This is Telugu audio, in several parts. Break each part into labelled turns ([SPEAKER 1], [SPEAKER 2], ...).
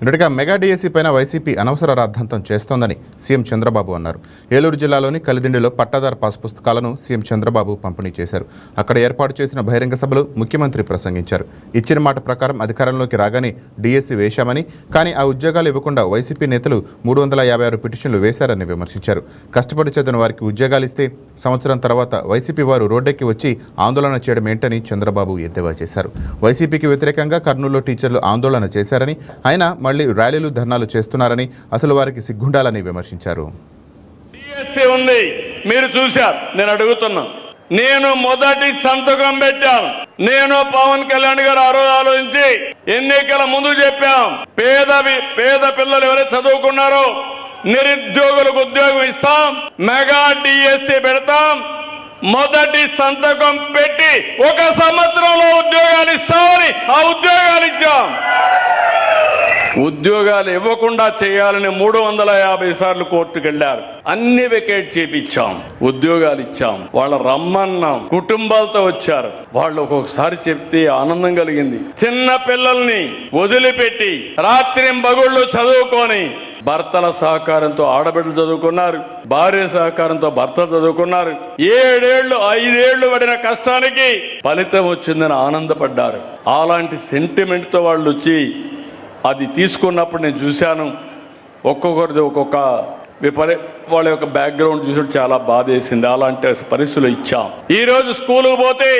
[SPEAKER 1] ఇప్పటికే మెగా డిఎస్సి పైన వైసీపీ అనవసర రాద్ధాంతం చేస్తోందని సీఎం చంద్రబాబు అన్నారు. ఏలూరు జిల్లాలోని కలిదిండిలో పట్టాదారు పాస్ పుస్తకాలను సీఎం చంద్రబాబు పంపిణీ చేశారు. అక్కడ ఏర్పాటు చేసిన బహిరంగ సభలో ముఖ్యమంత్రి ప్రసంగించారు. ఇచ్చిన మాట ప్రకారం అధికారంలోకి రాగానే డిఎస్సి వేశామని, కానీ ఆ ఉద్యోగాలు ఇవ్వకుండా వైసీపీ నేతలు 356 పిటిషన్లు వేశారని విమర్శించారు. కష్టపడి చదివిన వారికి ఉద్యోగాలు ఇస్తే సంవత్సరం తర్వాత వైసీపీ వారు రోడ్డెక్కి వచ్చి ఆందోళన చేయడం ఏంటని చంద్రబాబు ఎద్దేవా చేశారు. వైసీపీకి వ్యతిరేకంగా కర్నూలులో టీచర్లు ఆందోళన చేశారని, ఆయన మళ్లీ ర్యాలీలు ధర్నాలు చేస్తున్నారని, అసలు వారికి సిగ్గుండాలని విమర్శించారు.
[SPEAKER 2] మీరు చూశారు, నేను అడుగుతున్నా, నేను మొదటి సంతకం పెట్టాను. నేను పవన్ కళ్యాణ్ గారు ఆ రోజు ఆలోచించి ఎన్నికల ముందు చెప్పాం, పేద పిల్లలు ఎవరైతే చదువుకున్నారో నిరుద్యోగులకు ఉద్యోగం ఇస్తాం, మెగా డిఎస్సి పెడతాం, మొదటి సంతకం పెట్టి 1 సంవత్సరంలో ఉద్యోగాలు ఇస్తామని ఆ ఉద్యోగాలు ఇచ్చాం. ఉద్యోగాలు ఇవ్వకుండా చేయాలని 350 సార్లు కోర్టుకు వెళ్లారు. అన్ని వెకేట్ చేపించాం, ఉద్యోగాలు ఇచ్చాం. వాళ్ళ రమ్మన్నాం, కుటుంబాలతో వచ్చారు. వాళ్ళు ఒక్కొక్కసారి చెప్తే ఆనందం కలిగింది. చిన్న పిల్లల్ని వదిలిపెట్టి రాత్రింబగుళ్ళు చదువుకొని భర్తల సహకారంతో ఆడబిడ్డలు చదువుకున్నారు, భార్య సహకారంతో భర్తలు చదువుకున్నారు. 7 ఏళ్లు 5 ఏళ్లు పడిన కష్టానికి ఫలితం వచ్చిందని ఆనందపడ్డారు. అలాంటి సెంటిమెంట్ తో వాళ్ళు వచ్చి అది తీసుకున్నప్పుడు నేను చూశాను. ఒక్కొక్కరిది ఒక్కొక్క వాళ్ళ యొక్క బ్యాక్గ్రౌండ్ చూసి చాలా బాధేసింది. అలాంటి పరిస్థితులు ఇచ్చాం. ఈ రోజు స్కూలుకు పోతే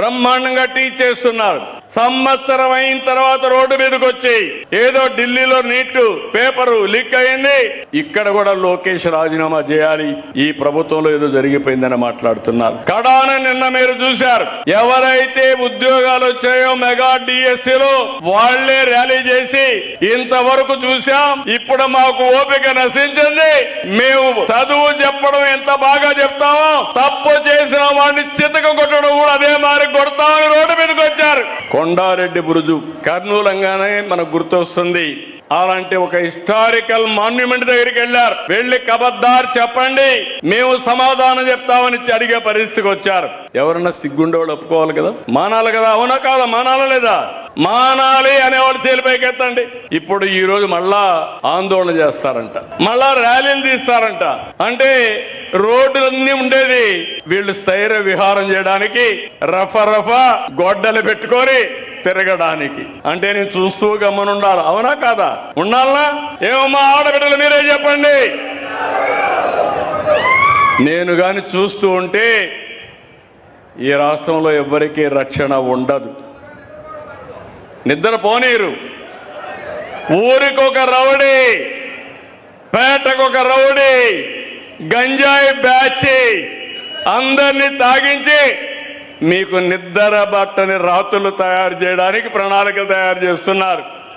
[SPEAKER 2] బ్రహ్మాండంగా టీచ్ చేస్తున్నారు. సంవత్సరం అయిన తర్వాత రోడ్డు మీదకి వచ్చి ఏదో ఢిల్లీలో నీట్ పేపరు లీక్ అయింది, ఇక్కడ కూడా లోకేష్ రాజీనామా చేయాలి, ఈ ప్రభుత్వంలో ఏదో జరిగిపోయిందని మాట్లాడుతున్నారు. కడాన నిన్న మీరు చూశారు, ఎవరైతే ఉద్యోగాలు వచ్చాయో మెగా డిఎస్సిలో వాళ్లే ర్యాలీ చేసి ఇంతవరకు చూశాం, ఇప్పుడు మాకు ఓపిక నశించింది, మేము చదువు చెప్పడం ఎంత బాగా చెప్తామో తప్పు చేసిన వాడిని చితక కొట్టడం కూడా అదే మారి కొడతామని రోడ్డు మీదకి వచ్చారు. కొండారెడ్డి బురుజు కర్నూలు అనగానే మనకు గుర్తొస్తుంది. అలాంటి ఒక హిస్టారికల్ మాన్యుమెంట్ దగ్గరికి వెళ్లారు. వెళ్లి కబద్దార్ చెప్పండి, మేము సమాధానం చెప్తామని అడిగే పరిస్థితికి వచ్చారు. ఎవరన్నా సిగ్గుండేవాళ్ళు ఒప్పుకోవాలి కదా, మానాలి కదా, అవునా కాదా, మానాలా లేదా? మానాలి అనేవాళ్ళు చేలిపైకి ఎత్తండి. ఇప్పుడు ఈ రోజు మళ్ళా ఆందోళన చేస్తారంట, మళ్ళా ర్యాలీలు తీస్తారంట. అంటే రోడ్లన్నీ ఉండేది వీళ్ళు స్థైర్య విహారం చేయడానికి, రఫా గొడ్డలు పెట్టుకొని తిరగడానికి. అంటే నేను చూస్తూ గమ్మనుండాలి, అవునా కాదా? ఉండాలనా? ఏమమ్మా ఆడబిడ్డలు మీరే చెప్పండి. నేను గాని చూస్తూ ఉంటే ఈ రాష్ట్రంలో ఎవ్వరికీ రక్షణ ఉండదు. నిద్ర పోనీరు. ఊరికొక రౌడీ, పేటకొక రౌడీ, గంజాయి బ్యాచి అందరినీ తాగించి మీకు నిద్ర బట్టని రాత్రులు తయారు చేయడానికి ప్రణాళికలు తయారు చేస్తున్నారు.